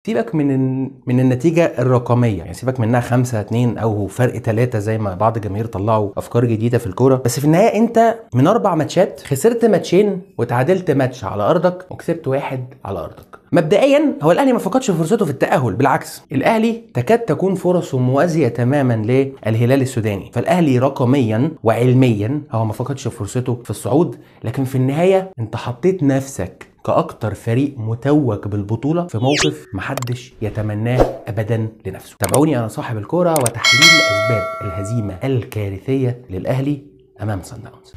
سيبك من النتيجة الرقمية، يعني سيبك منها 5-2 أو فرق 3 زي ما بعض الجماهير طلعوا أفكار جديدة في الكورة. بس في النهاية أنت من 4 ماتشات خسرت ماتشين وتعادلت ماتش على أرضك وكسبت 1 على أرضك. مبدئيا هو الأهلي ما فقدش فرصته في التأهل، بالعكس الأهلي تكاد تكون فرصه موازية تماما للهلال السوداني. فالأهلي رقميا وعلميا هو ما فقدش فرصته في الصعود، لكن في النهاية أنت حطيت نفسك كأكتر فريق متوج بالبطولة في موقف محدش يتمناه أبدا لنفسه. تابعوني أنا صاحب الكورة وتحليل أسباب الهزيمة الكارثية للأهلي أمام صن داونز.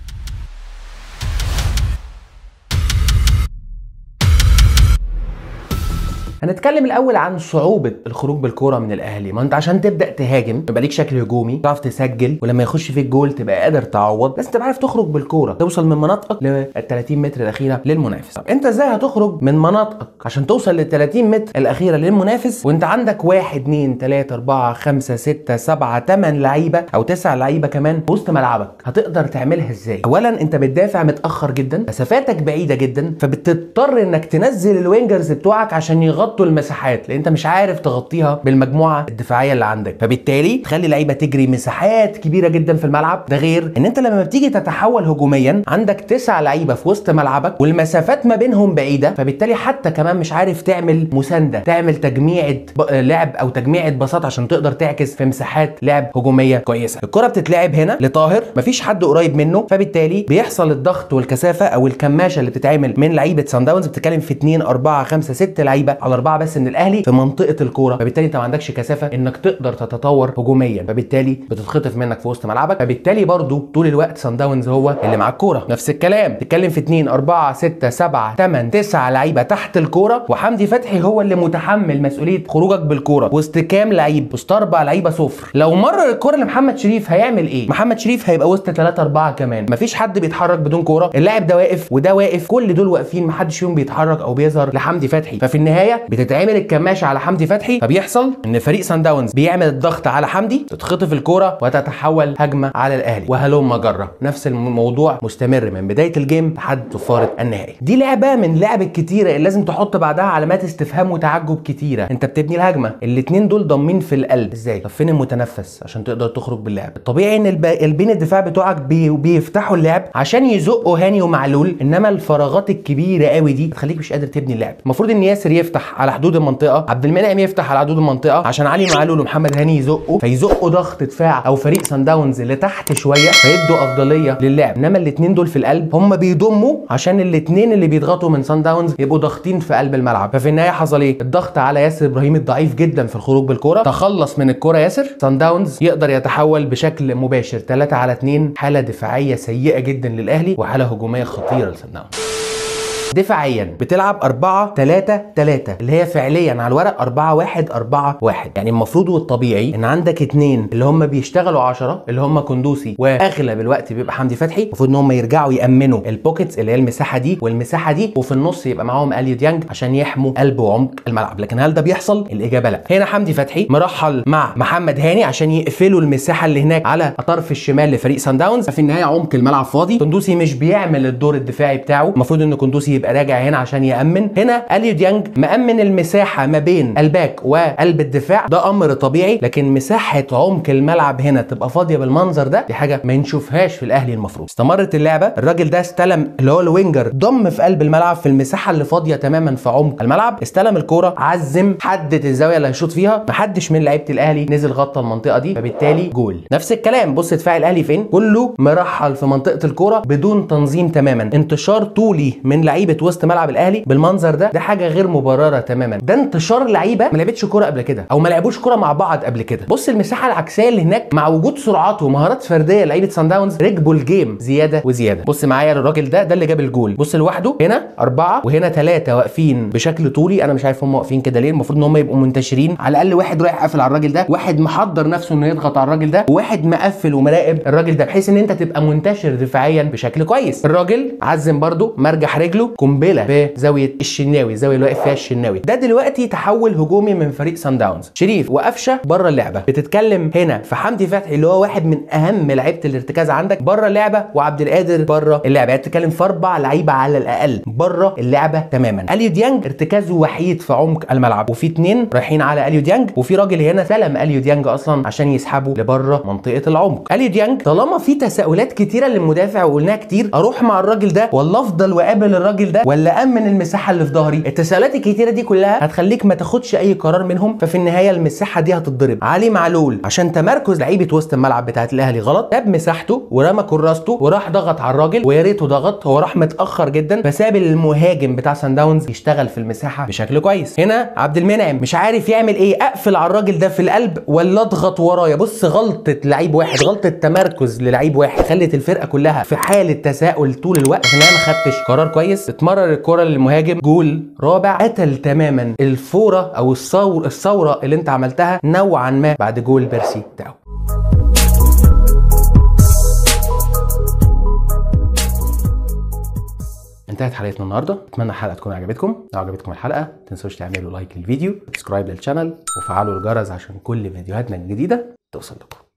هنتكلم الاول عن صعوبه الخروج بالكوره من الاهلي. ما انت عشان تبدا تهاجم يبقى ليك شكل هجومي، تعرف تسجل، ولما يخش فيك جول تبقى قادر تعوض، بس تبقى عارف تخرج بالكوره، توصل من مناطقك لل 30 متر الاخيره للمنافس. طب انت ازاي هتخرج من مناطقك عشان توصل لل 30 متر الاخيره للمنافس وانت عندك 1 2 3 4 5 6 7 8 لعيبه او 9 لعيبه كمان في وسط ملعبك؟ هتقدر تعملها ازاي؟ اولا انت بتدافع متاخر جدا، مسافاتك بعيده جدا، فبتضطر انك تنزل الوينجرز بتوعك عشان يغطوا المساحات، لان انت مش عارف تغطيها بالمجموعه الدفاعيه اللي عندك، فبالتالي تخلي لعيبه تجري مساحات كبيره جدا في الملعب. ده غير ان انت لما بتيجي تتحول هجوميا عندك 9 لعيبه في وسط ملعبك والمسافات ما بينهم بعيده، فبالتالي حتى كمان مش عارف تعمل مسانده، تعمل تجميعه لعب او تجميعه باصات عشان تقدر تعكس في مساحات لعب هجوميه كويسه. الكره بتتلعب هنا لطاهر، مفيش حد قريب منه، فبالتالي بيحصل الضغط والكثافه او الكماشه اللي بتتعمل من لعيبه صن داونز. بتتكلم في 2 4 5 6 لعيبه على 4 بس من الاهلي في منطقه الكوره، فبالتالي انت ما عندكش كثافه انك تقدر تتطور هجوميا، فبالتالي بتتخطف منك في وسط ملعبك، فبالتالي برضو طول الوقت صن داونز هو اللي معاه الكوره. نفس الكلام تتكلم في 2 4 6 7 8 9 لعيبه تحت الكوره، وحمدي فتحي هو اللي متحمل مسؤوليه خروجك بالكوره وسط كام لعيب؟ وسط 4 لعيبه صفر. لو مرر الكوره لمحمد شريف هيعمل ايه؟ محمد شريف هيبقى وسط 3 4 كمان، مفيش حد بيتحرك بدون كوره، اللاعب ده واقف وده واقف، كل دول واقفين، محدش فيهم بيتحرك او بيظهر لحمدي فتحي. ففي النهايه بتتعمل الكماشه على حمدي فتحي، فبيحصل ان فريق صن داونز بيعمل الضغط على حمدي، تتخطف الكوره وتتحول هجمه على الاهلي، وهلم جره. نفس الموضوع مستمر من بدايه الجيم لحد صفاره النهائي. دي لعبه من اللعب الكتيره اللي لازم تحط بعدها علامات استفهام وتعجب كتيره. انت بتبني الهجمه، الاثنين دول ضامين في القلب ازاي؟ طب فين المتنفس عشان تقدر تخرج باللعب؟ الطبيعي ان البين الدفاع بتوعك بيفتحوا اللعب عشان يزقوا هاني ومعلول، انما الفراغات الكبيره قوي دي بتخليك مش قادر تبني اللعب. المفروض ان ياسر يفتح على حدود المنطقه، عبد المنعم يفتح على حدود المنطقه عشان علي معلول ومحمد هاني يزقوا، فيزقوا ضغط دفاع او فريق صن داونز لتحت شويه، فيدوا افضليه للعب. انما الاثنين دول في القلب هم بيضموا عشان الاثنين اللي بيضغطوا من صن داونز يبقوا ضاغطين في قلب الملعب. ففي النهايه حصل ايه؟ الضغط على ياسر ابراهيم الضعيف جدا في الخروج بالكوره، تخلص من الكوره ياسر، صن داونز يقدر يتحول بشكل مباشر 3-2، حاله دفاعيه سيئه جدا للاهلي وحاله هجوميه خطيره لصن داونز. دفاعيا بتلعب 4-3-3 اللي هي فعليا على الورق 4-1-4-1. يعني المفروض والطبيعي ان عندك 2 اللي هم بيشتغلوا 10 اللي هم كندوسي، واغلب الوقت بيبقى حمدي فتحي. المفروض ان هم يرجعوا يامنوا البوكيتس اللي هي المساحه دي والمساحه دي، وفي النص يبقى معاهم اليو ديانج عشان يحموا قلب وعمق الملعب. لكن هل ده بيحصل؟ الاجابه لا. هنا حمدي فتحي مرحل مع محمد هاني عشان يقفلوا المساحه اللي هناك على الطرف الشمال لفريق صن داونز، ففي النهايه عمق الملعب فاضي، كندوسي مش بيعمل الدور الدفاعي بتاعه. المفروض ان كندوسي يبقى راجع هنا عشان يامن. هنا اليو ديانج مامن المساحه ما بين الباك وقلب الدفاع، ده امر طبيعي، لكن مساحه عمق الملعب هنا تبقى فاضيه بالمنظر ده، دي حاجه ما نشوفهاش في الاهلي. المفروض استمرت اللعبه، الراجل ده استلم اللي هو الوينجر، ضم في قلب الملعب في المساحه اللي فاضيه تماما في عمق الملعب، استلم الكوره، عزم، حدد الزاويه اللي هيشوط فيها، محدش من لعيبه الاهلي نزل غطى المنطقه دي، فبالتالي جول. نفس الكلام بص دفاع الاهلي فين، كله مرحل في منطقه الكوره بدون تنظيم تماما، انتشار طولي من لعيبه وسط ملعب الاهلي بالمنظر ده حاجه غير مبرره تماما. ده انتشار لعيبه ما لعبتش كوره قبل كده او ما لعبوش كوره مع بعض قبل كده. بص المساحه العكسيه اللي هناك مع وجود سرعات ومهارات فرديه لعيبه صن داونز، ركبوا الجيم زياده وزياده. بص معايا الراجل ده اللي جاب الجول، بص لوحده هنا 4 وهنا 3 واقفين بشكل طولي، انا مش عارف هم واقفين كده ليه، المفروض ان هم يبقوا منتشرين، على الاقل واحد رايح قافل على الراجل ده، واحد محضر نفسه انه يضغط على الراجل ده، وواحد مقفل ومراقب الراجل ده، بحيث ان انت تبقى منتشر دفاعيا بشكل كويس. الراجل عزم برده مرجح رجله، قنبله في زاويه الشناوي، الزاويه اللي واقف فيها الشناوي. ده دلوقتي تحول هجومي من فريق سان داونز. شريف وقفشه بره اللعبه. بتتكلم هنا في حمدي فتحي اللي هو واحد من اهم لعيبه الارتكاز عندك بره اللعبه، وعبد القادر بره اللعبه. يعني بتتكلم في 4 لعيبه على الاقل بره اللعبه تماما. اليو ديانج ارتكازه وحيد في عمق الملعب، وفي 2 رايحين على اليو ديانج، وفي راجل هنا سلم اليو ديانج اصلا عشان يسحبه لبره منطقه العمق. اليو ديانج طالما في تساؤلات كتيره للمدافع وقلناها كتير، اروح مع الراجل ده ولا افضل واقابل الراجل ده ولا امن المساحه اللي في ظهري؟ التساؤلات الكتيره دي كلها هتخليك ما تاخدش اي قرار منهم، ففي النهايه المساحه دي هتتضرب. علي معلول عشان تمركز لعيبه وسط الملعب بتاعت الاهلي غلط، ساب مساحته ورمى كراسته وراح ضغط على الراجل، ويا ريته ضغط، هو راح متاخر جدا، فساب المهاجم بتاع سان داونز يشتغل في المساحه بشكل كويس. هنا عبد المنعم مش عارف يعمل ايه، اقفل على الراجل ده في القلب ولا اضغط ورايا؟ بص، غلطه لعيب واحد، غلطه تمركز للعيب واحد خلت الفرقه كلها في حاله تساؤل طول الوقت. في النهايه ما خدتش قرار كويس، اتمرر الكره للمهاجم، جول رابع قتل تماما الفوره او الثوره اللي انت عملتها نوعا ما بعد جول بيرسي بتاعه. انتهت حلقتنا النهارده، اتمنى الحلقه تكون عجبتكم. لو عجبتكم الحلقه ما تنسوش تعملوا لايك للفيديو، سبسكرايب للشانل، وفعلوا الجرس عشان كل فيديوهاتنا الجديده توصل لكم.